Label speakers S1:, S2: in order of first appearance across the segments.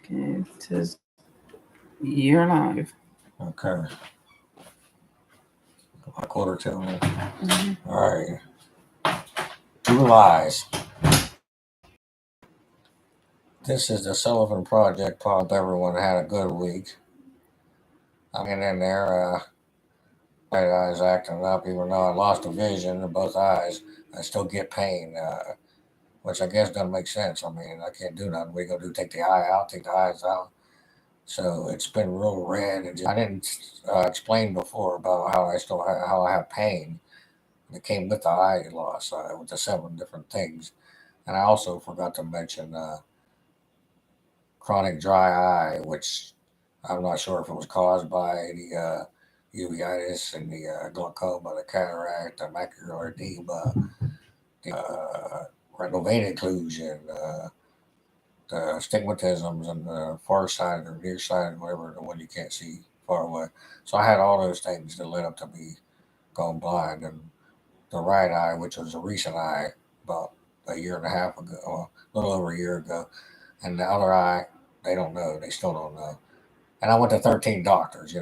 S1: Okay, it says you're live.
S2: Okay. A quarter till.
S1: Mm-hmm.
S2: All right. Two lies. This is the Sullivan Project. Hope everyone had a good week. I'm hanging in there. My eyes acting up, even though I lost a vision in both eyes. I still get pain, which I guess doesn't make sense. I mean, I can't do nothing. What are you gonna do? Take the eye out? Take the eyes out? So it's been real red. I didn't explain before about how how I have pain. It came with the eye loss, with the 7 different things. And I also forgot to mention chronic dry eye, which I'm not sure if it was caused by the uveitis and the glaucoma, the cataract, the macular edema, the retinal vein occlusion, the stigmatisms on the far side or near side, whatever, the one you can't see far away. So I had all those things that led up to me going blind. And the right eye, which was a recent eye, about a year and a half ago, a little over a year ago, and the other eye, they don't know. They still don't know. And I went to 13 doctors,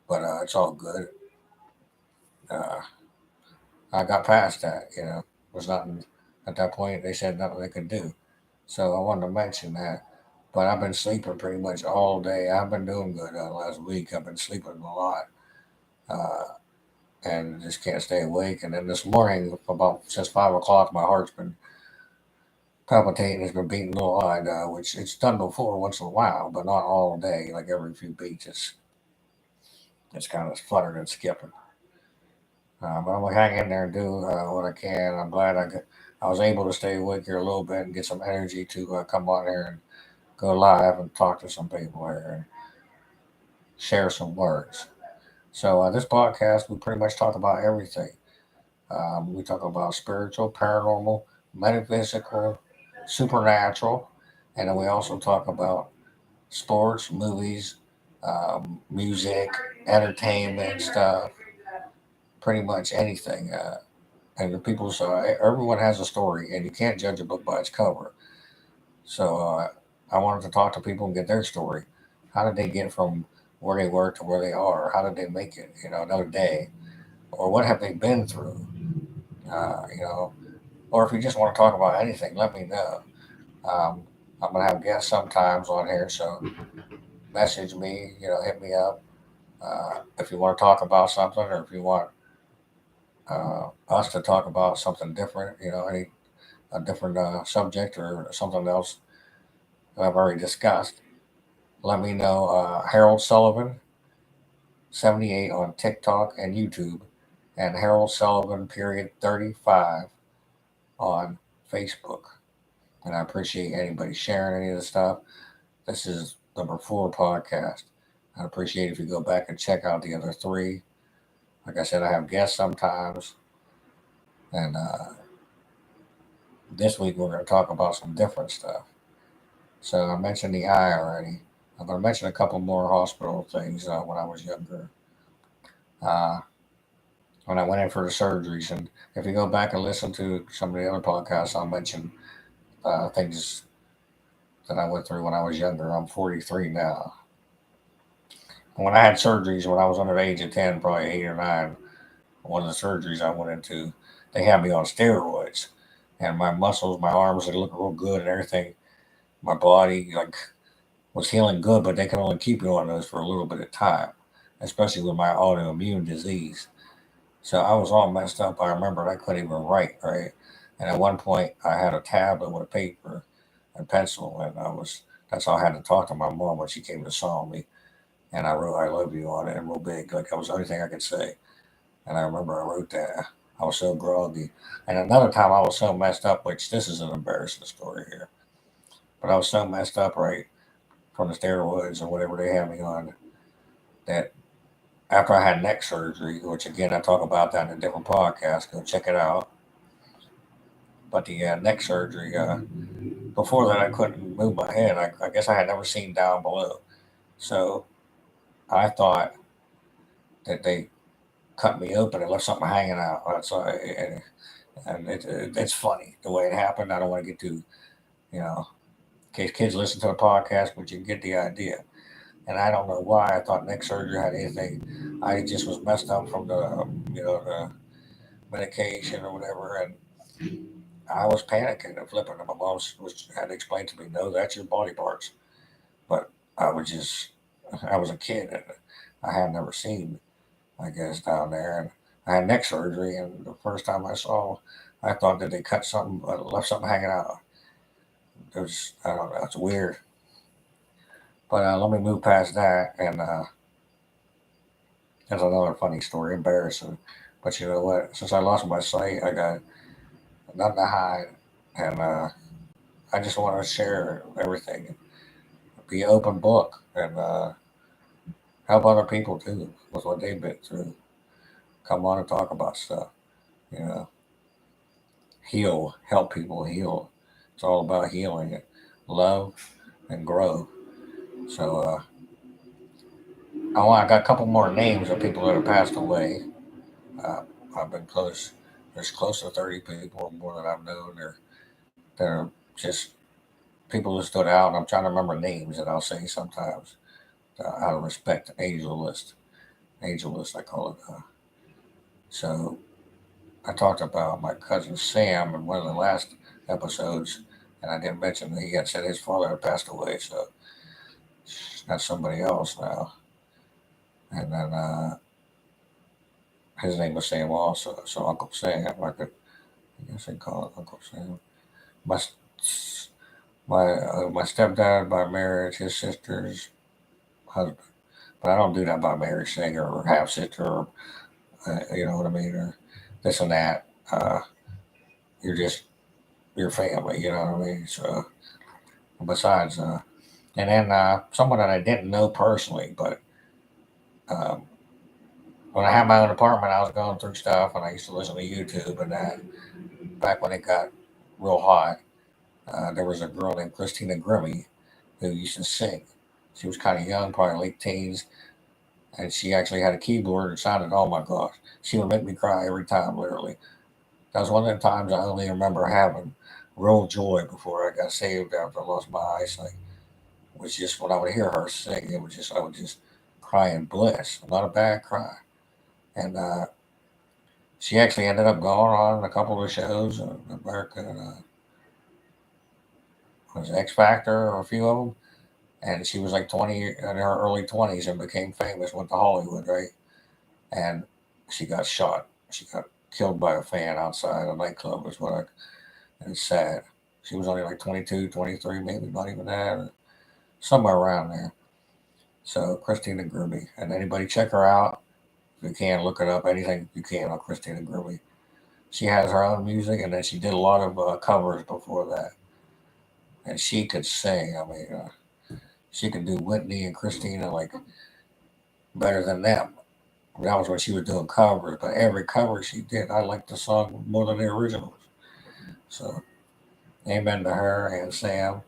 S2: but it's all good. Uh, I got past that, Was nothing at that point. They said nothing they could do. So I wanted to mention that. But I've been sleeping pretty much all day. I've been doing good last week. I've been sleeping a lot. Uh, and just can't stay awake. And then this morning, about since 5 o'clock, my heart's been palpitating. It's been beating a little odd, which it's done before once in a while, but not all day. Like every few beats, it's kind of fluttering and skipping. But I'm gonna hang in there and do what I can. I'm glad I was able to stay awake here a little bit and get some energy to come on here and go live and talk to some people here and share some words. So this podcast, we pretty much talk about everything. We talk about spiritual, paranormal, metaphysical, supernatural, and then we also talk about sports, movies, music, entertainment stuff, pretty much anything. And the people, so everyone has a story, and you can't judge a book by its cover. So I wanted to talk to people and get their story. How did they get from where they were to where they are? How did they make it? Another day, or what have they been through? Or if you just want to talk about anything, let me know. Um, I'm gonna have guests sometimes on here, so message me. Hit me up if you want to talk about something, or if you want us to talk about something different. Any a different subject or something else that I've already discussed. Let me know. Harold Sullivan 78 on TikTok and YouTube, and Harold Sullivan period 35 on Facebook. And I appreciate anybody sharing any of the stuff. This is number 4 podcast. I'd appreciate if you go back and check out the other 3. Like I said, I have guests sometimes, and this week we're going to talk about some different stuff. So I mentioned the eye already. I'm going to mention a couple more hospital things when I was younger. Uh, when I went in for the surgeries, and if you go back and listen to some of the other podcasts, I'll mention things that I went through when I was younger. I'm 43 now. When I had surgeries when I was under the age of 10, probably 8 or 9, one of the surgeries I went into, they had me on steroids. And my muscles, my arms, they looked real good and everything. My body, like, was healing good, but they can only keep you on those for a little bit of time, especially with my autoimmune disease. So I was all messed up. I remember I couldn't even write, right? And at one point, I had a tablet with a paper and pencil, and that's how I had to talk to my mom when she came to saw me. And I wrote "I love you" on it, real big, like that was the only thing I could say. And I remember I wrote that. I was so groggy. And another time I was so messed up, which this is an embarrassing story here, but I was so messed up, right, from the steroids or whatever they had me on, that after I had neck surgery, which again I talk about that in a different podcast, go check it out. But the neck surgery, before that I couldn't move my head. I guess I had never seen down below, so I thought that they cut me open and left something hanging out. So and it's funny the way it happened. I don't want to get too, you know, case kids listen to the podcast, but you get the idea. And I don't know why I thought neck surgery had anything. I just was messed up from the medication or whatever, and I was panicking and flipping. And my mom had to explain to me, no, that's your body parts. But I was just, I was a kid, and I had never seen, I guess, down there. And I had neck surgery, and the first time I saw, I thought that they cut something, left something hanging out. It was, I don't know, it's weird. But let me move past that, and that's another funny story, embarrassing. But you know what? Since I lost my sight, I got nothing to hide, and I just want to share everything, be an open book, and help other people too with what they've been through. Come on and talk about stuff. You know, heal, help people heal. It's all about healing it, love, and grow. So I got a couple more names of people that have passed away. Uh, I've been close. There's close to 30 people or more that I've known. They're just people who stood out. I'm trying to remember names that I'll say sometimes out of respect. Angel list, I call it. So I talked about my cousin Sam in one of the last episodes, and I didn't mention that he had said his father had passed away. So that's somebody else now. And then his name was Sam also. So Uncle Sam, I guess they call it Uncle Sam. My my stepdad by marriage, his sister's husband. But I don't do that by marriage thing or half sister or you know what I mean or this and that. You're just your family, you know what I mean. So besides, and then someone that I didn't know personally, but um, when I had my own apartment, I was going through stuff, and I used to listen to YouTube and that. Back when it got real hot, there was a girl named Christina Grimmie who used to sing. She was kind of young, probably late teens, and she actually had a keyboard and sounded, oh my gosh, she would make me cry every time, literally. That was one of the times I only remember having real joy before I got saved after I lost my eyesight. It was just when I would hear her sing, I would just cry in bliss, not a bad cry. And she actually ended up going on a couple of shows in America, was X Factor or a few of them. And she was like 20 in her early 20s and became famous, went to Hollywood, right? And she got shot. She got killed by a fan outside a nightclub, is what I, and it's sad. She was only like 22, 23, maybe not even that, or somewhere around there. So Christina Grimmie. And anybody check her out. If you can, look it up. Anything you can on Christina Grimmie. She has her own music, and then she did a lot of covers before that. And she could sing. I mean, she could do Whitney and Christina like better than them. That was when she was doing covers, but every cover she did, I liked the song more than the originals. So, amen to her and Sam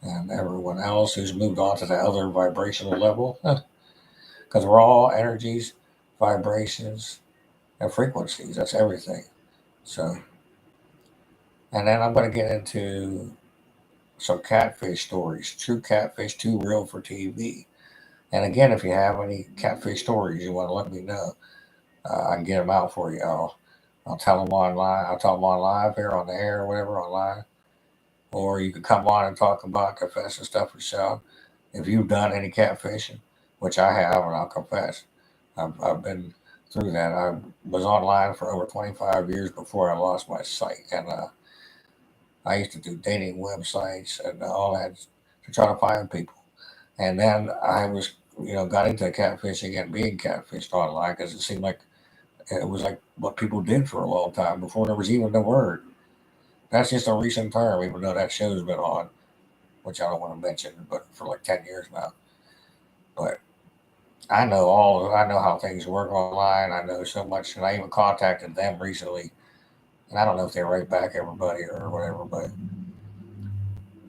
S2: and everyone else who's moved on to the other vibrational level. Because we're all energies, vibrations, and frequencies. That's everything. So, and then I'm going to get into some catfish stories. True catfish, too real for TV. And again, if you have any catfish stories you want to let me know, I can get them out for you. I'll tell them online. I'll tell them on live here on the air or whatever online. Or you can come on and talk about confess and stuff yourself. If you've done any catfishing, which I have, and I'll confess, I've been through that. I was online for over 25 years before I lost my sight, and I used to do dating websites and all that to try to find people. And then I was, got into catfishing and being catfished online because it seemed like it was like what people did for a long time before there was even the word. That's just a recent term, even though that show's been on, which I don't want to mention, but for like 10 years now. But I know how things work online. I know so much, and I even contacted them recently, and I don't know if they write back everybody or whatever, but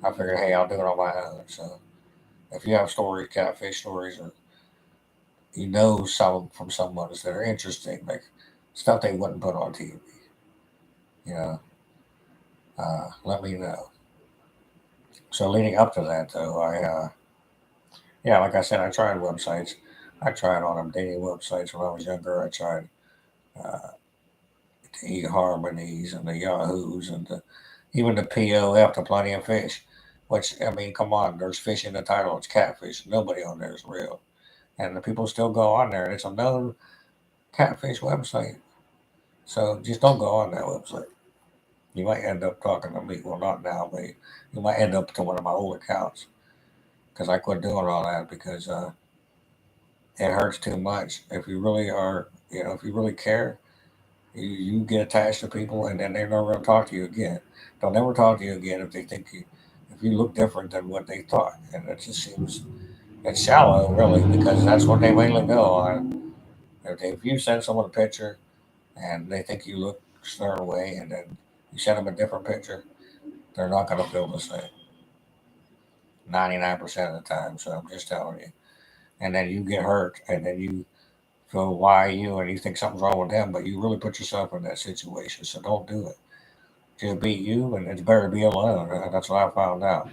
S2: I figured, hey, I'll do it on my own. So if you have stories, catfish stories, or you know some from someone that are interesting, like stuff they wouldn't put on TV, you know, let me know. So leading up to that, though, yeah, like I said, I tried websites. I tried on them dating websites when I was younger. I tried uh, the eHarmonies and the Yahoos and even the POF, the Plenty of Fish. Which I mean, come on, there's fish in the title. It's catfish. Nobody on there is real, and the people still go on there. It's a known catfish website. So just don't go on that website. You might end up talking to me. Well, not now, but you might end up to one of my old accounts because I quit doing all that because it hurts too much. If you really are, if you really care, you get attached to people and then they're never going to talk to you again. They'll never talk to you again if they think if you look different than what they thought. And it just seems, it's shallow, really, because that's what they mainly go on. If you send someone a picture and they think you look a certain way and then you send them a different picture, they're not going to feel the same 99% of the time. So I'm just telling you. And then you get hurt and then you feel why you and you think something's wrong with them, but you really put yourself in that situation. So don't do it. Just be you, and it's better to be alone. That's what I found out.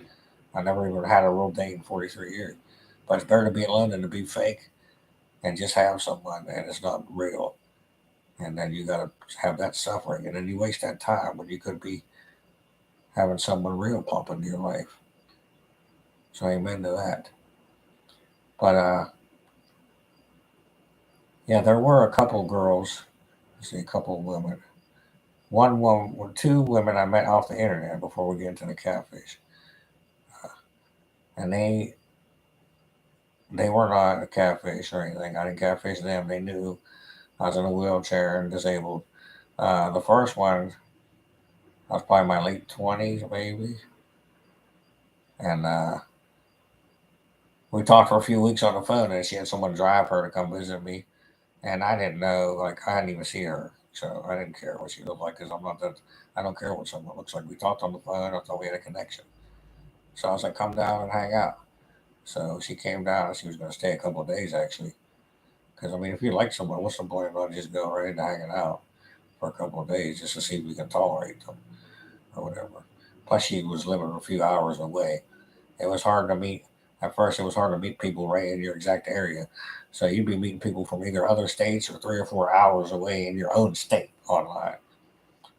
S2: I never even had a real date in 43 years. But it's better to be alone than to be fake and just have someone and it's not real. And then you got to have that suffering. And then you waste that time when you could be having someone real pop into your life. So amen to that. But yeah, there were a couple girls, see, a couple of women. One woman, well, two women I met off the internet before we get into the catfish. And they were not a catfish or anything. I didn't catfish them. They knew I was in a wheelchair and disabled. The first one, I was probably in my late 20s, maybe. And we talked for a few weeks on the phone, and she had someone drive her to come visit me. And I didn't know, like, I hadn't even seen her. So I didn't care what she looked like because I'm not that, I don't care what someone looks like. We talked on the phone. I thought we had a connection. So I was like, come down and hang out. So she came down and she was going to stay a couple of days, actually. Because, I mean, if you like someone, what's the point of just going right into hanging out for a couple of days just to see if we can tolerate them or whatever? Plus, she was living a few hours away. It was hard to meet. At first, it was hard to meet people right in your exact area. So you'd be meeting people from either other states or 3 or 4 hours away in your own state online.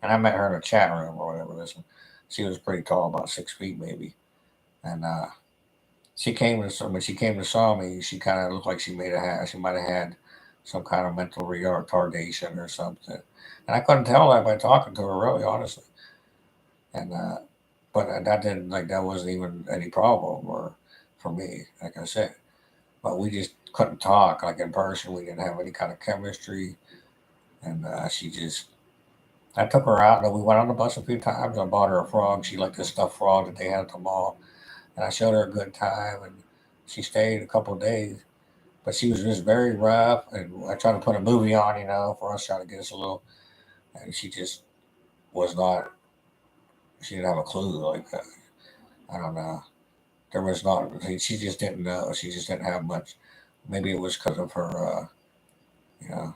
S2: And I met her in a chat room or whatever. This one, she was pretty tall, about 6 feet maybe. And she came to when she came to saw me, she kind of looked like she might have had some kind of mental retardation or something. And I couldn't tell that by talking to her, really, honestly. And but that didn't like that wasn't even any problem or for me, like I said. But we just couldn't talk like in person. We didn't have any kind of chemistry, and she just. I took her out, and we went on the bus a few times. I bought her a frog. She liked the stuffed frog that they had at the mall, and I showed her a good time. And she stayed a couple of days, but she was just very rough. And I tried to put a movie on, for us, trying to get us a little. And she just was not. She didn't have a clue. Like I don't know. There was not. She just didn't know. She just didn't have much. Maybe it was because of her. You know,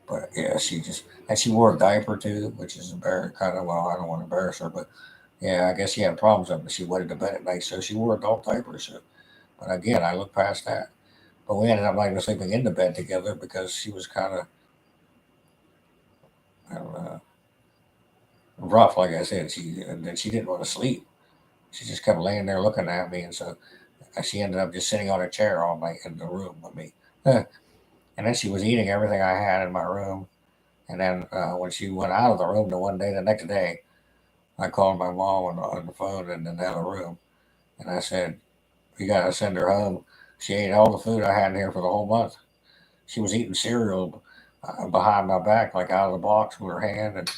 S2: but yeah, she just and she wore a diaper too, which is embarrassing. Kind of well, I don't want to embarrass her, but yeah, I guess she had problems with it. She went to bed at night, so she wore adult diapers. So, but again, I looked past that. But we ended up not even sleeping in the bed together because she was kind of I don't know, rough. Like I said, and then she didn't want to sleep. She just kept laying there looking at me, and so she ended up just sitting on a chair all night in the room with me. And then she was eating everything I had in my room. And then when she went out of the room the next day, I called my mom on the phone in the other room, and I said, "You gotta send her home. She ate all the food I had in here for the whole month. She was eating cereal behind my back, like out of the box with her hand,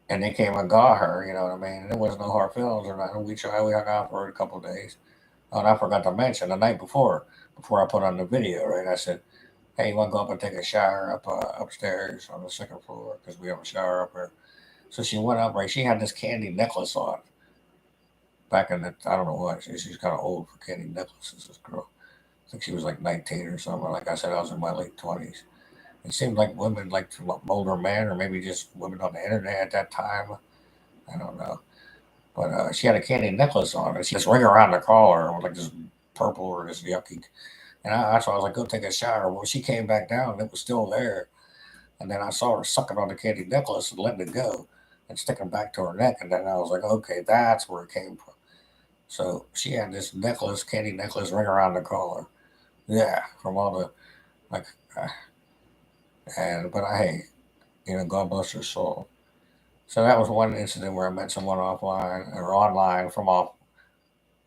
S2: and they came and got her. You know what I mean? And there was no hard feelings or nothing. We hung out for a couple of days. Oh, and I forgot to mention the night before I put on the video, right? I said, "Hey, you want to go up and take a shower upstairs on the second floor because we have a shower up there." So she went up, right? She had this candy necklace on back in the, I don't know what, she's kind of old for candy necklaces, this girl. I think she was like 19 or something. Like I said, I was in my late 20s. It seemed like women like older men or maybe just women on the internet at that time. I don't know. But she had a candy necklace on, and she had this ring around the collar, like this purple or this yucky. And that's why I was like, go take a shower. Well, she came back down, and it was still there. And then I saw her sucking on the candy necklace and letting it go and sticking back to her neck. And then I was like, okay, that's where it came from. So she had this necklace, candy necklace, ring around the collar. Yeah, from all the like, uh, and but I hey, God bless her soul. So that was one incident where I met someone offline or online from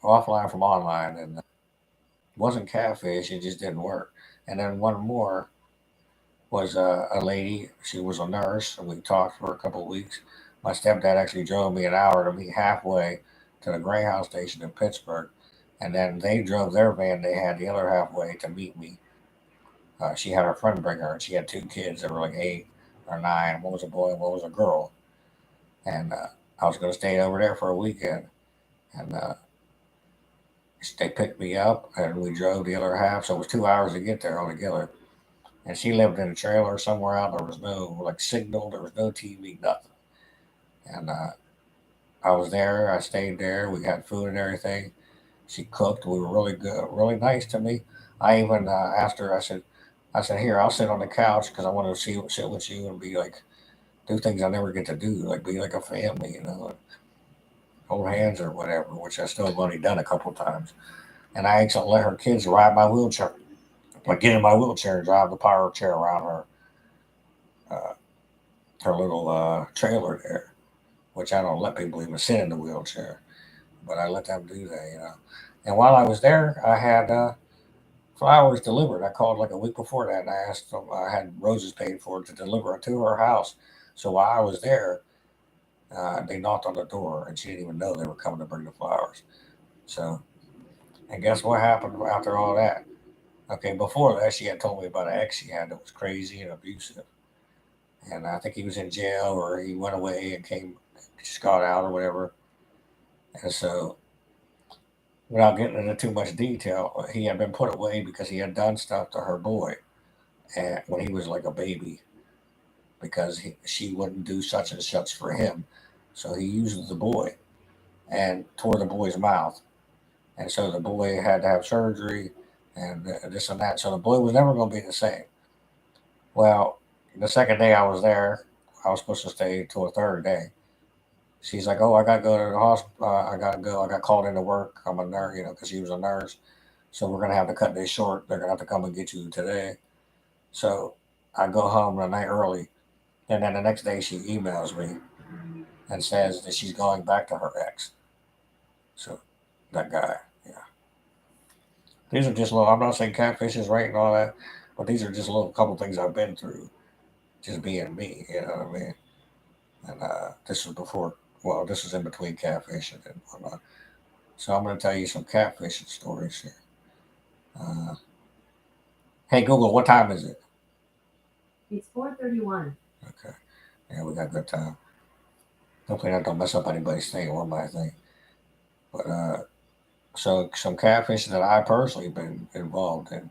S2: offline from online, and it wasn't catfish. It just didn't work. And then one more was a lady. She was a nurse, and we talked for a couple of weeks. My stepdad actually drove me an hour to meet halfway to the Greyhound station in Pittsburgh, and then they drove their van. They had the other halfway to meet me. She had her friend bring her, and she had two kids that were like 8 or 9. One was a boy, and one was a girl. And I was going to stay over there for a weekend, and they picked me up, and we drove the other half. So it was 2 hours to get there altogether. And she lived in a trailer somewhere out. There was no like signal. There was no TV, nothing. And I was there. I stayed there. We got food and everything. She cooked. We were really good, really nice to me. I even asked her. I said, here, I'll sit on the couch because I want to sit with you and be like, do things I never get to do, like be like a family, hold hands or whatever, which I still have only done a couple of times. And I actually let her kids ride my wheelchair, like get in my wheelchair and drive the power chair around uh, her little trailer there, which I don't let people even sit in the wheelchair, but I let them do that. And while I was there, I had flowers delivered. I called like a week before that, and I asked them. I had roses paid for to deliver it to her house. So while I was there, they knocked on the door, and she didn't even know they were coming to bring the flowers. So, and guess what happened after all that? Okay, before that, she had told me about an ex she had that was crazy and abusive, and I think he was in jail or he went away and just got out or whatever. And so, without getting into too much detail, he had been put away because he had done stuff to her boy, and when he was like a baby, because she wouldn't do such and such for him, so he used the boy and tore the boy's mouth, and so the boy had to have surgery and this and that. So the boy was never going to be the same. Well, the second day I was there, I was supposed to stay till the third day. She's like, "Oh, I got to go to the hospital. I got to go. I got called into work. I'm a nurse, because she was a nurse. So we're gonna have to cut this short. They're gonna have to come and get you today." So I go home the night early, and then the next day she emails me and says that she's going back to her ex. So that guy, yeah. These are just little. I'm not saying catfish is right and all that, but these are just a little couple things I've been through, just being me. You know what I mean? And this was before. Well, this was in between catfishing and whatnot. So I'm going to tell you some catfishing stories here. Uh, hey Google, what time is it?
S3: It's 4:31.
S2: Okay. Yeah, we got good time. Hopefully that don't mess up anybody's thing or my thing. But so some catfishing that I personally been involved in.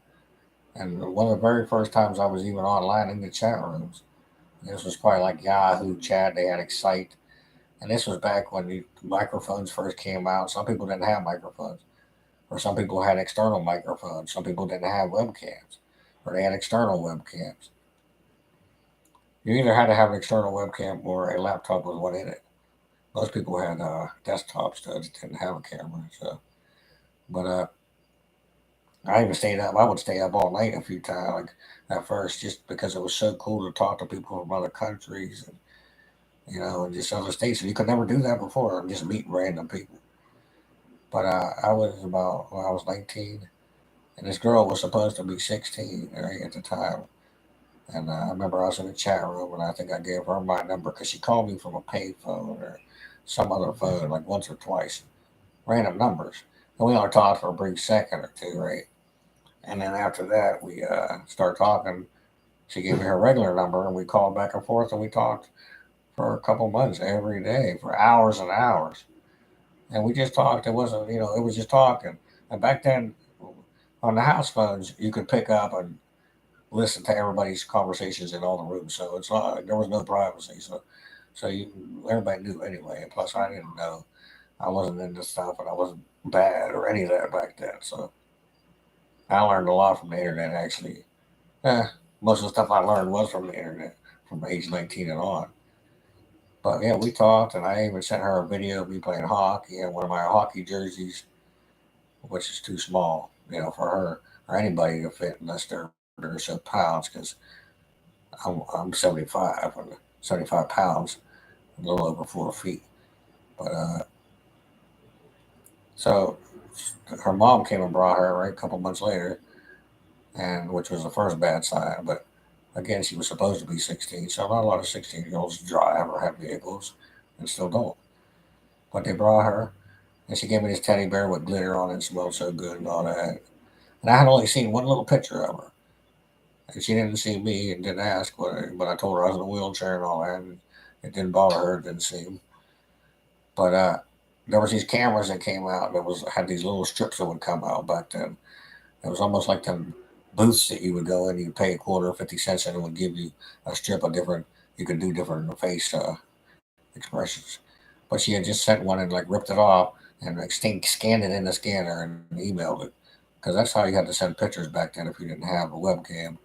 S2: And one of the very first times I was even online in the chat rooms, this was probably like Yahoo chat, they had Excite. And this was back when the microphones first came out. Some people didn't have microphones. Or some people had external microphones. Some people didn't have webcams. Or they had external webcams. You either had to have an external webcam or a laptop with one in it. Most people had desktops that didn't have a camera. So, but I even stayed up. I would stay up all night a few times, like at first, just because it was so cool to talk to people from other countries and and just other states. And you could never do that before, and just meet random people. But I was about when I was 19, and this girl was supposed to be 16 right, at the time. And I remember I was in the chat room, and I think I gave her my number because she called me from a payphone or some other phone, like once or twice, random numbers. And we only talked for a brief second or two, right? And then after that, we started talking. She gave me her regular number, and we called back and forth, and we talked for a couple months every day for hours and hours. And we just talked. It wasn't, it was just talking. And back then, on the house phones, you could pick up and listen to everybody's conversations in all the rooms. So it's not there was no privacy. So everybody knew anyway. And plus, I didn't know. I wasn't into stuff, and I wasn't bad or any of that back then. So I learned a lot from the internet. Actually, eh, most of the stuff I learned was from the internet from age 19 and on. But yeah, we talked, and I even sent her a video of me playing hockey and one of my hockey jerseys, which is too small, for her or anybody to fit unless they're so pounds. Because I'm 75 and 75 pounds, a little over 4 feet. But so her mom came and brought her right a couple months later, and which was the first bad sign. But again, she was supposed to be 16, so not a lot of 16-year-olds drive or have vehicles, and still don't. But they brought her, and she gave me this teddy bear with glitter on it, and smelled so good and all that. And I had only seen one little picture of her, and she didn't see me and didn't ask, but I told her I was in a wheelchair and all that, and it didn't bother her. It didn't seem. But there was these cameras that came out that was had these little strips that would come out back then. It was almost like them booths that you would go in, you'd pay a quarter or 50 cents, and it would give you a strip of different. You could do different face expressions. But she had just sent one and like ripped it off and like scanned it in the scanner and emailed it, because that's how you had to send pictures back then. If you didn't have a webcam,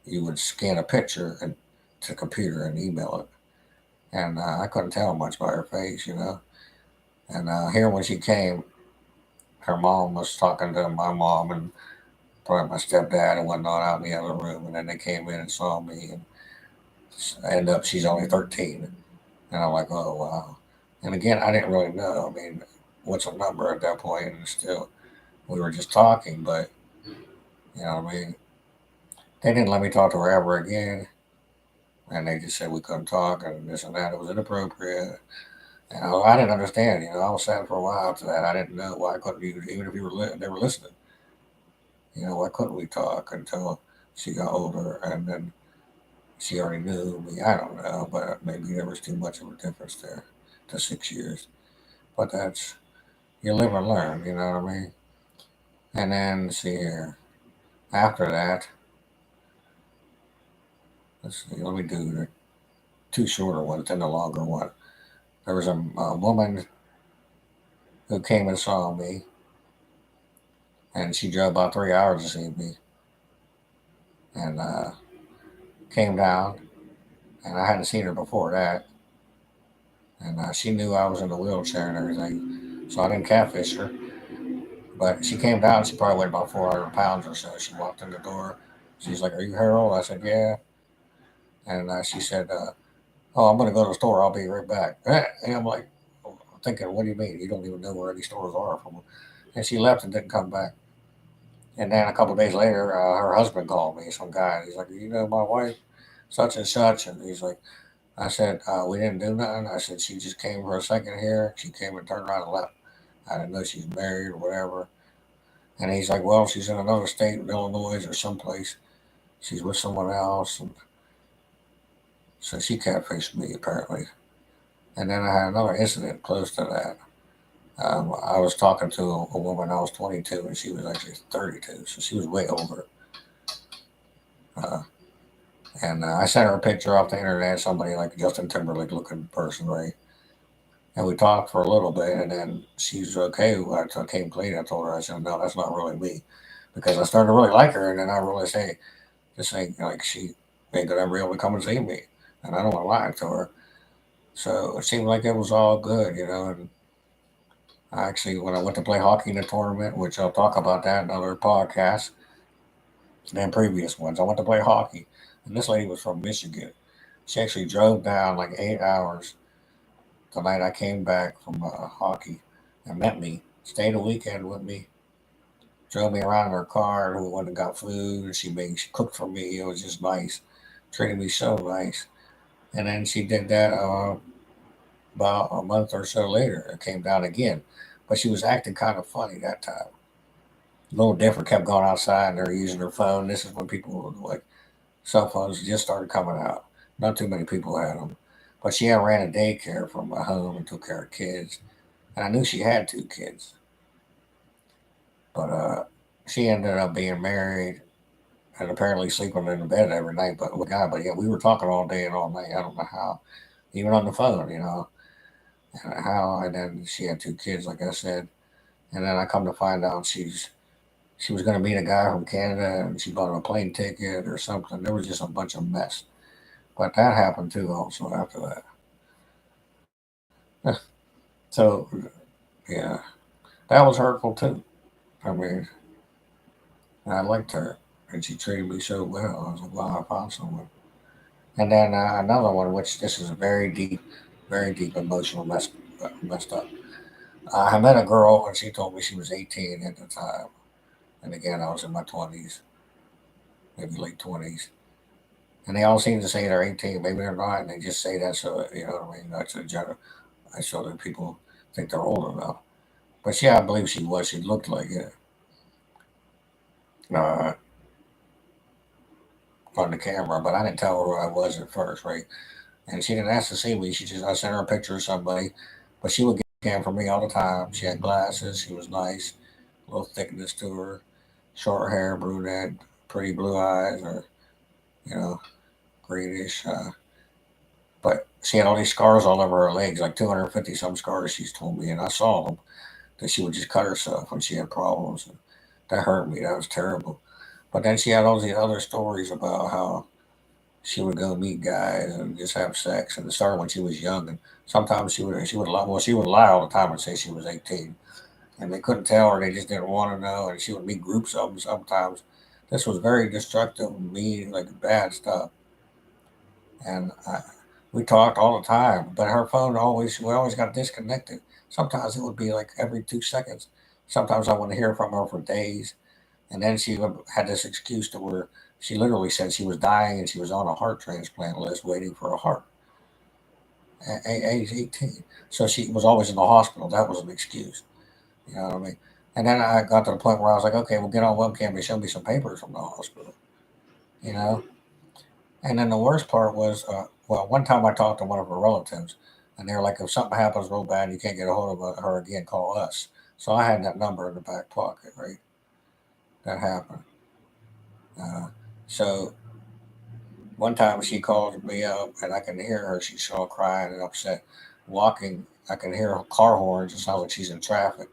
S2: you would scan a picture and to the computer and email it. And I couldn't tell much by her face. And here when she came, her mom was talking to my mom and probably my stepdad and whatnot out in the other room, and then they came in and saw me, and end up she's only 13, and I'm like, oh wow. And again, I didn't really know. I mean, what's a number at that point? And still, we were just talking, but what I mean. They didn't let me talk to her ever again, and they just said we couldn't talk and this and that. It was inappropriate. And I didn't understand. I was sad for a while after that. I didn't know why couldn't you, even if they were listening. Why couldn't we talk until she got older, and then she already knew me. I don't know, but maybe there was too much of a difference there, to 6 years. But that's you live and learn. You know what I mean? And then see here. After that, let's see. Let me do the two shorter ones and the longer one. There was a woman who came and saw me, and she drove about 3 hours to see me, and came down, and I hadn't seen her before that, and she knew I was in a wheelchair and everything, so I didn't catfish her. But she came down. She probably weighed about 400 pounds or so. She walked in the door. She's like, "Are you Harold?" I said, "Yeah." And she said, "Oh, I'm going to go to the store. I'll be right back." And I'm like, thinking, "What do you mean? You don't even know where any stores are from?" And she left and didn't come back. And then a couple of days later, her husband called me, some guy. He's like, my wife, such and such. And he's like, I said, we didn't do nothing. I said, she just came for a second here. She came and turned around and left. I didn't know she's married or whatever. And he's like, well, she's in another state, Illinois or someplace. She's with someone else. And so she catfished me, apparently. And then I had another incident close to that. I was talking to a woman. I was 22 and she was actually 32, so she was way older. Uh, and I sent her a picture off the internet, somebody like Justin Timberlake looking person, right? And we talked for a little bit, and then she's okay. I came clean. I told her, I said, no, that's not really me, because I started to really like her, and then I really say, just saying like she ain't gonna ever be able to come and see me, and I don't want to lie to her. So it seemed like it was all good. And I actually, when I went to play hockey in the tournament, which I'll talk about that in other podcasts than previous ones, I went to play hockey, and this lady was from Michigan. She actually drove down like 8 hours the night I came back from hockey and met me, stayed a weekend with me, drove me around in her car, and we went and got food, and she cooked for me. It was just nice, treated me so nice. And then she did that about a month or so later. It came down again, but she was acting kind of funny that time. A little different. Kept going outside and they're using her phone. This is when people like cell phones just started coming out. Not too many people had them, but she had ran a daycare from my home and took care of kids. And I knew she had two kids, but she ended up being married and apparently sleeping in the bed every night. But with a guy, but yeah, we were talking all day and all night. I don't know how, even on the phone. and how, and then she had 2 kids, like I said, and then I come to find out she was going to meet a guy from Canada, and she bought him a plane ticket or something. There was just a bunch of mess, but that happened too, also after that. So yeah, that was hurtful too. I mean, I liked her, and she treated me so well. I was like, wow, I found someone. And then another one, which this is very deep emotional messed up. I met a girl, and she told me she was 18 at the time. And again, I was in my 20s, maybe late 20s. And they all seem to say they're 18. Maybe they're not. And they just say that so, you know what I mean? That's a general. I so that people think they're old enough. But yeah, I believe she was. She looked like it uh, on the camera, but I didn't tell her who I was at first, right? And she didn't ask to see me. I sent her a picture of somebody, but she would get cam for me all the time. She had glasses. She was nice, a little thickness to her, short hair, brunette, pretty blue eyes, or you know, greenish. But she had all these scars all over her legs, like 250 some scars. She's told me, and I saw them. That she would just cut herself when she had problems. And that hurt me. That was terrible. But then she had all these other stories about how she would go meet guys and just have sex. And it started when she was young. And sometimes she would lie all the time and say she was 18. And they couldn't tell her. They just didn't want to know. And she would meet groups of them sometimes. This was very destructive, mean, like bad stuff. And we talked all the time. But her phone we always got disconnected. Sometimes it would be like every 2 seconds. Sometimes I wouldn't hear from her for days. And then she had this excuse to where she literally said she was dying and she was on a heart transplant list waiting for a heart at age 18. So she was always in the hospital. That was an excuse. You know what I mean? And then I got to the point where I was like, okay, we'll get on webcam and show me some papers from the hospital. You know? And then the worst part was, well, one time I talked to one of her relatives, and they were like, if something happens real bad and you can't get a hold of her again, call us. So I had that number in the back pocket, right? That happened. Uh, so one time she called me up, and I can hear her. She's all crying and upset, walking. I can hear her car horns. It sounds like she's in traffic,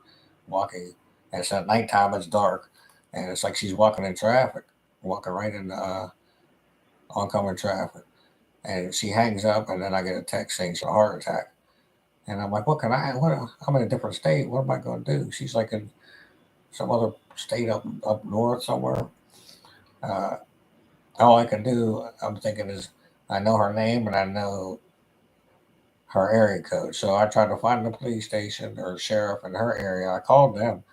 S2: walking. And it's at nighttime. It's dark, and it's like she's walking in traffic, walking right in oncoming traffic. And she hangs up, and then I get a text saying she had a heart attack. And I'm like, what can I? What? I'm in a different state. What am I going to do? She's like in some other state up north somewhere. Uh, all I can do, I'm thinking, is I know her name and I know her area code. So I tried to find the police station or sheriff in her area. I called them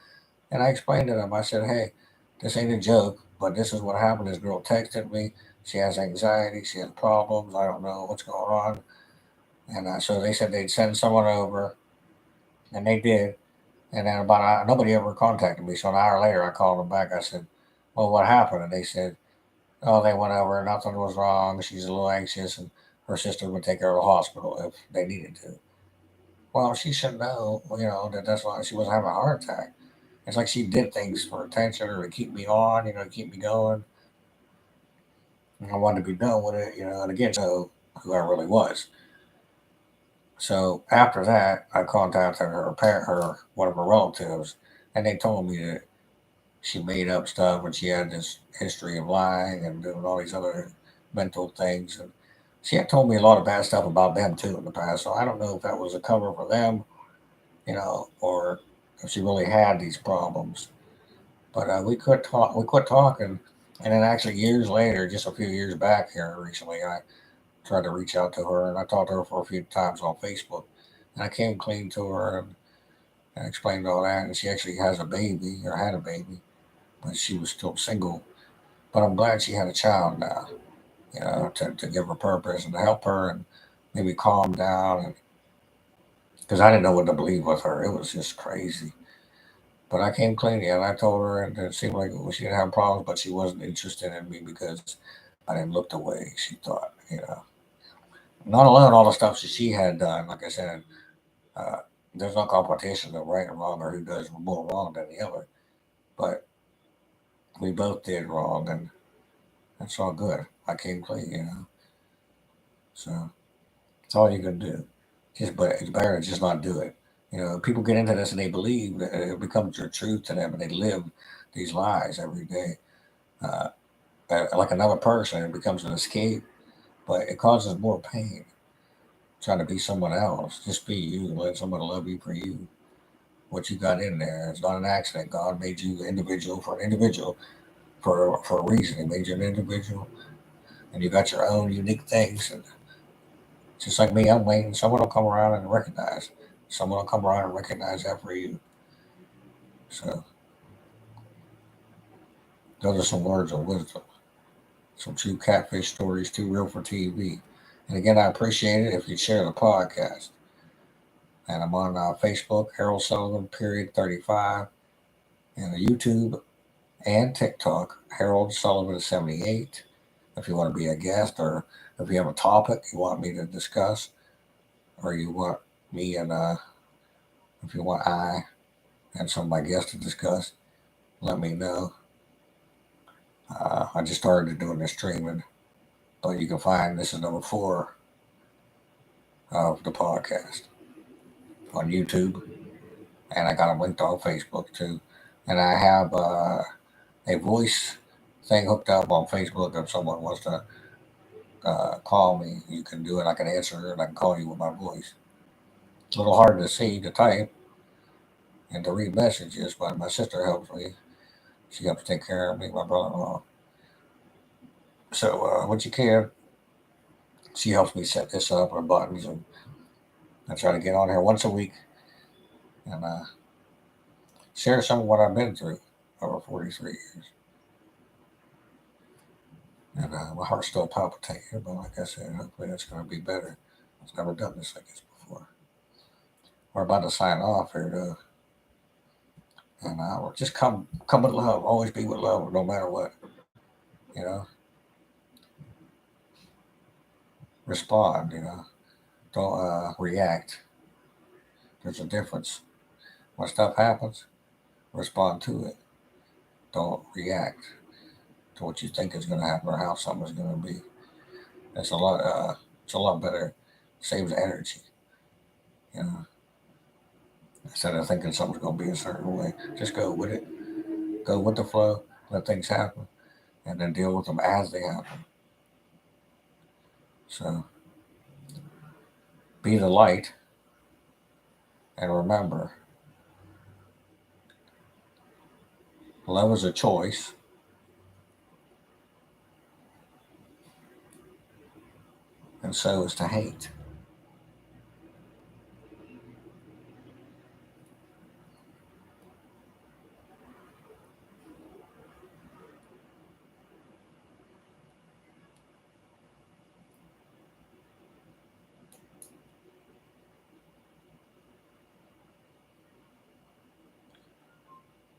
S2: and I explained to them. I said, hey, this ain't a joke, but this is what happened. This girl texted me. She has anxiety. She has problems. I don't know what's going on. And so they said they'd send someone over, and they did. And then nobody ever contacted me. So an hour later, I called them back. I said, well, what happened? And they said, oh, they went over. Nothing was wrong. She's a little anxious, and her sister would take her to the hospital if they needed to. Well, she should know, that's why she wasn't having a heart attack. It's like she did things for attention or to keep me on, to keep me going. And I wanted to be done with it, and again, know who I really was. So after that, I contacted one of her relatives, and they told me that she made up stuff and she had this history of lying and doing all these other mental things. And she had told me a lot of bad stuff about them too in the past. So I don't know if that was a cover for them, or if she really had these problems. But we quit talk. We quit talking, and then actually years later, just a few years back here recently, I tried to reach out to her, and I talked to her for a few times on Facebook, and I came clean to her and explained all that. And she actually has a baby or had a baby, but she was still single. But I'm glad she had a child now, to give her purpose and to help her and maybe calm down. And because I didn't know what to believe with her, it was just crazy. But I came clean, yeah, and I told her, and it seemed like she didn't have problems, but she wasn't interested in me because I didn't look the way she thought. Not alone all the stuff that she had done, like I said, uh, there's no competition of right and wrong or who does more wrong than the other. But we both did wrong, and that's all good. I came clean. So that's all you can do. but it's better to just not do it. People get into this and they believe that it becomes their truth to them, and they live these lies every day. Uh, like another person, it becomes an escape, but it causes more pain. Trying to be someone else, just be you. Let someone love you for you. What you got in there, it's not an accident. God made you an individual for an individual for a reason. He made you an individual, and you got your own unique things. And just like me, I'm waiting. Someone will come around and recognize. Someone will come around and recognize that for you. So those are some words of wisdom. Some true catfish stories, too real for TV. And again, I appreciate it if you share the podcast. And I'm on Facebook, Harold Sullivan, period 35, and YouTube and TikTok, Harold Sullivan 78. If you want to be a guest, or if you have a topic you want me to discuss, or you want me and if you want I and some of my guests to discuss, let me know. I just started doing the streaming, but you can find this is number 4 of the podcast on YouTube, and I got them linked on Facebook too. And I have a voice thing hooked up on Facebook. If someone wants to call me, you can do it. I can answer and I can call you with my voice. It's a little hard to see, to type, and to read messages, but my sister helps me. She helps take care of me, my brother-in-law. So when she can, she helps me set this up with buttons, and I try to get on here once a week and share some of what I've been through over 43 years. And my heart's still palpitating, but like I said, hopefully it's going to be better. I've never done this like this before. We're about to sign off here, though. And we'll just come with love. Always be with love, no matter what. Respond. Don't react. There's a difference. When stuff happens, respond to it. Don't react to what you think is going to happen or how something's going to be. It's a lot. It's a lot better. Saves energy. Instead of thinking something's going to be a certain way, just go with it. Go with the flow. Let things happen, and then deal with them as they happen. So, be the light, and remember, love is a choice, and so is to hate.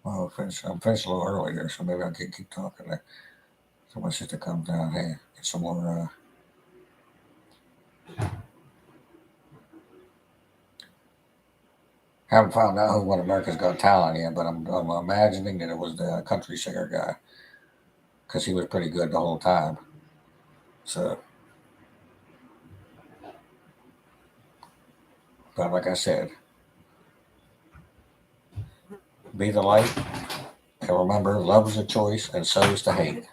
S2: Well, I'm finished a little early here, so maybe I can keep talking there. So my sister comes down here, get some more. Haven't found out who won America's Got Talent yet, but I'm imagining that it was the country singer guy, because he was pretty good the whole time. So, but like I said, be the light, and remember, love is a choice, and so is to hate.